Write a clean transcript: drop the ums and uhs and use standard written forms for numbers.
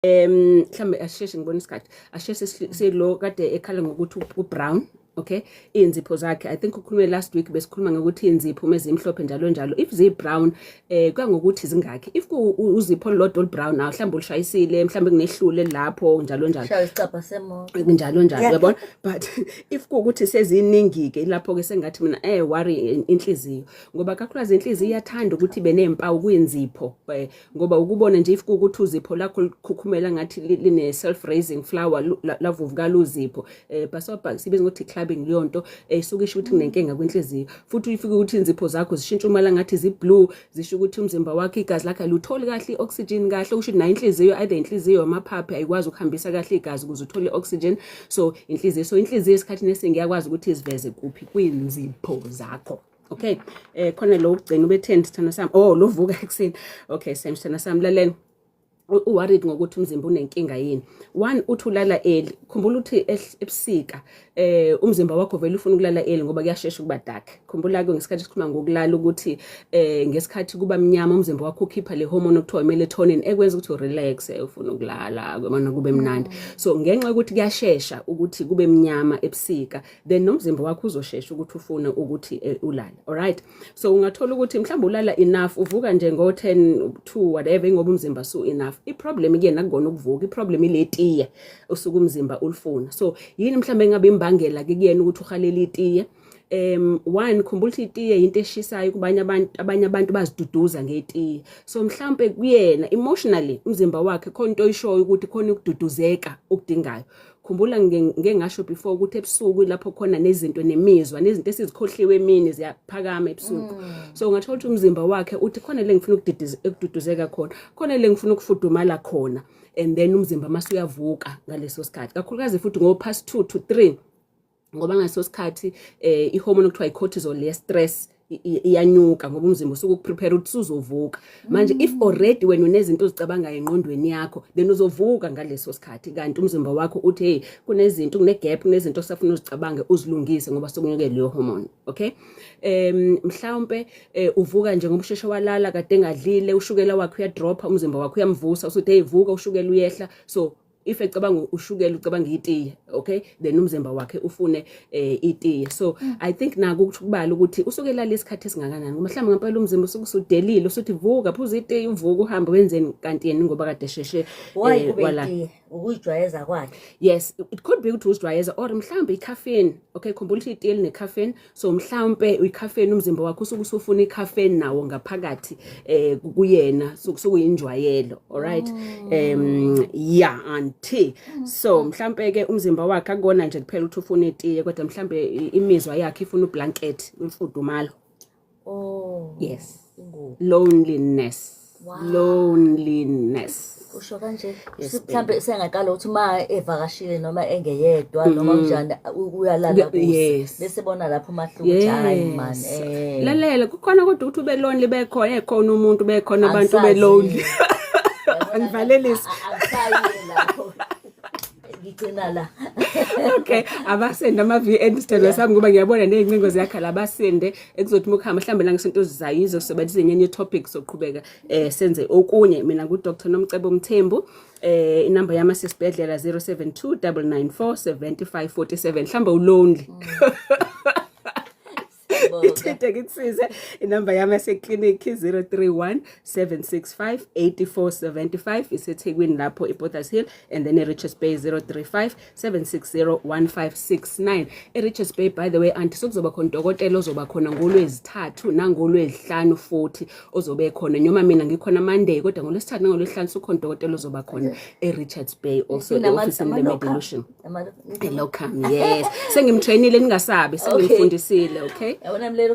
Mhlambe asheshe ngibona isikhathi asheshe silo kade ekhala ngokuthi ubrown. Okay, inzipho zakhe I think ukhulume last week besikhuluma ngokuthi inzipho mezimhlophe njalo if zi brown kuya ngokuthi zingakhi if uzipho lodwa brown mhlawumbe ulishayisile mhlawumbe kunehlule lapho njalo shaya isicapha semoto njalo uyabona but if kuukuthi seziningi ke lapho ke sengathi mina worry inhliziyo ngoba kakhulukazi inhliziyo iyathanda ukuthi ibe nempawu kuyinzipho ngoba ukubona nje if kuukuthi uzipho lakho likhukhumela ngathi line self raising flower lavuvukala uzipho basoba sibenza ukuthi clubbing leyo nto isuke isho ukuthi kunenkinga kwenhliziyo futhi uyifika ukuthi inzipho zakho zishintsha umala ngathi ziblue zisho ukuthi umzimba wakhe igazi lakhe alutholi kahle oxygen kahle usho na inhliziyo either inhliziyo amaphaphu ayikwazi ukuhambisa kahle igazi ukuze uthole oxygen so inhliziyo isikhathi nesingiyakwazi ukuthi iziveze kuphi kwinzipho zakho. Okay, khona lo ugcina ube10 sithana sami lo vuka ekseni. Okay, sithana sami lalela worried ngokuthi umzimba unenkinga yini. One uthulala early. Khumbula ukuthi ebusika umzimba wakho vele ufuna ukulala early ngoba kuyashesha ukuba dark. Khumbula ke ngesikhathi sikhuluma ngokulala ukuthi ngesikhathi kuba mnyama umzimba wakho ukhipha le hormone okuthiwa melatonin ekwenza ukuthi urelax ufuna ukulala kwamana kube mnandi. So ngenxa ukuthi kuyashesha ukuthi kube mnyama ebusika then nomzimba wakho uzoshesha ukuthi ufuna ukuthi ulale. Alright, so ungathola ukuthi mhlawumbe ulala enough uvuka nje ngo10 2 whatever ngoba umzimba so enough. Iproblem ikena akugona ukuvuka iproblem iletiye osuku umzimba ulifuna. So yini mhlambe ngabe imbangela ke kuyena ukuthi uhalela itiye. One khumbula ukuthi itiye into eshisayo kubanye abantu baziduduza ngetiye. So mhlambe kuyena emotionally umzimba wakhe khona into oyishoyo ukuthi khona ukududuzeka okudingayo. Khumbula ngengasho before ukuthi ebusuku lapho khona nezinto nemizwa nezinto esizikhohliwe emini ziyaphakama ebusuku. So ungathola ukuthi umzimba wakhe uthi khona le ngifuna ukududuzeka khona le ngifuna ukufudumala khona and then umzimba mase uyavuka ngaleso sikhathi kakhulukazi futhi ngo past 2 to 3 ngoba ngaso sikhathi ihormone okuthiwa icortisol le stress iyanyuka ngoba umzimba usuke ukuprepare ukuthi uzovuka manje if already when unezinto ozicabanga engqondweni yakho then uzovuka ngaleso sikhathi kanti umzimba wakho uthi hey kunezinto kunegap kunezinto osafuna uzicabange uzilungise ngoba sokunyuke leyo hormone. Okay, mhlawumbe uvuka nje ngoba usheshe walala kade engadlile ushukela wakho uyadropa umzimba wakho uyamvusa usuthi hey vuka ushukela uyehla so if ecabanga ushukela ucabanga itiye okay then umzimba wakhe ufune itiye. So I think naku ukubala ukuthi usukela lesikhathi esingakanani ngoba mhlawumbe ngempela umzimba usuke usudelile usuthi vuka phuza itiye uvuka uhambe wenzeni kanti yena ngoba kade sheshe wala ukujwayeza kwakhe. Yes, it could be ukuthi uzijwayeza or mhlawumbe icaffeine. Okay, khumbula ukuthi itiye line caffeine so mhlawumbe icaffeine umzimba wakho usuke usufuna icaffeine nawo ngaphakathi kuyena sokuyinjwayelo. Alright, yeah tea. So mhlambe ke umzimba wakhe akona nje kuphela ukuthi ufuna itiye kodwa mhlambe imizwa yakhe ifuna ublanket imfudumalo. Yes, loneliness. Loneliness. Usho kanje mhlambe sengaqala ukuthi uma evakashile noma engeyedwa noma njani uyalala kuze bese bona lapho umahluko hayi man lalela kukhona kodwa ukuthi ube lonely bekhona umuntu bekhona abantu be lonely angivalelisi lapho ngicina la. Okay, abasende ama-VN sithelo sami ngoba ngiyabona ney'ncingo ziyakhala abasende ekuzothi mukhama mhlambe la ngesinto zizayizo kusebenzisa nyenye topics soqhubeka senze okunye. Mina nguDr Nomcebo Mthembu inamba yami sesibhedlela 0729947547 mhlambe ulonely Ithinte ngikusize inamba yami yaseclinic 0317658475 iseThekwini lapho ePorters Hill and then eRichards Bay 0357601569 eRichards Bay. By the way anti sokuzoba khona udokotela ozoba khona ngoLwezithathu nangoLwezihlanu futhi ozobe khona noma mina ngikhona Monday kodwa ngoLwesithathu nangoLwezihlanu sukhona udokotela ozoba khona eRichards Bay also office in the Medilution Locum. Yes, sengimtrainile ningasabi sengimfundisile. Okay. Yabona mlelo